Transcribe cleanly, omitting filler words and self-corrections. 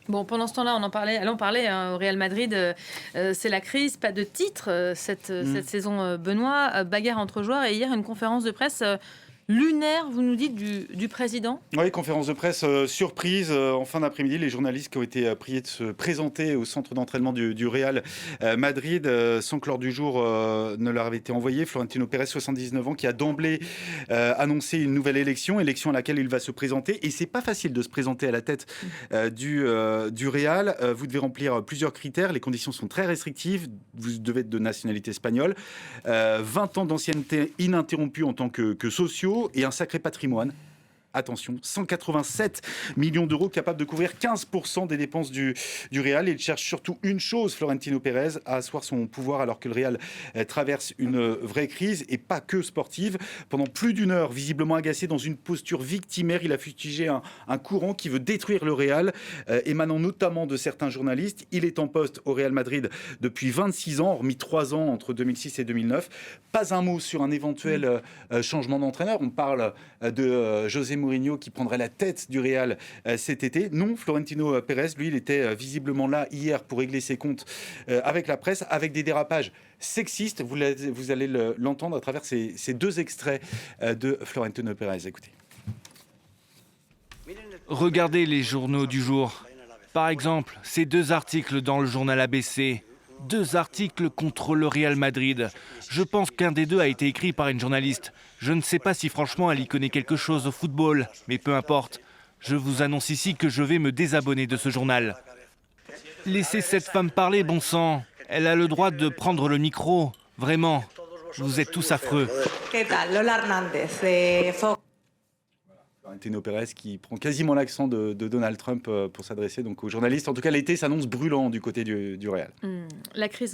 Bon, pendant ce temps-là, on parlait au Real Madrid, c'est la crise, pas de titre cette saison, Benoît. Bagarre entre joueurs et hier, une conférence de presse lunaire, vous nous dites, du président. Oui, conférence de presse surprise en fin d'après-midi. Les journalistes qui ont été priés de se présenter au centre d'entraînement du Real Madrid sans que l'ordre du jour ne leur avait été envoyé. Florentino Pérez, 79 ans, qui a d'emblée annoncé une nouvelle élection à laquelle il va se présenter. Et c'est pas facile de se présenter à la tête du Real. Vous devez remplir plusieurs critères. Les conditions sont très restrictives. Vous devez être de nationalité espagnole. 20 ans d'ancienneté ininterrompue en tant que sociaux et un sacré patrimoine. Attention, 187 millions d'euros, capable de couvrir 15% des dépenses du Real. Il cherche surtout une chose, Florentino Pérez, à asseoir son pouvoir alors que le Real traverse une vraie crise et pas que sportive. Pendant plus d'une heure, visiblement agacé dans une posture victimaire, il a fustigé un courant qui veut détruire le Real, émanant notamment de certains journalistes. Il est en poste au Real Madrid depuis 26 ans, hormis 3 ans entre 2006 et 2009. Pas un mot sur un éventuel changement d'entraîneur. On parle de José Mourinho qui prendrait la tête du Real cet été. Non, Florentino Pérez, lui, il était visiblement là hier pour régler ses comptes avec la presse, avec des dérapages sexistes. Vous allez l'entendre à travers ces deux extraits de Florentino Pérez. Écoutez. Regardez les journaux du jour. Par exemple, ces 2 articles dans le journal ABC. 2 articles contre le Real Madrid. Je pense qu'un des 2 a été écrit par une journaliste. Je ne sais pas si franchement elle y connaît quelque chose au football, mais peu importe. Je vous annonce ici que je vais me désabonner de ce journal. Laissez cette femme parler, bon sang. Elle a le droit de prendre le micro. Vraiment. Vous êtes tous affreux. Florentino Pérez qui prend quasiment l'accent de Donald Trump pour s'adresser donc aux journalistes. En tout cas, l'été s'annonce brûlant du côté du Real. La crise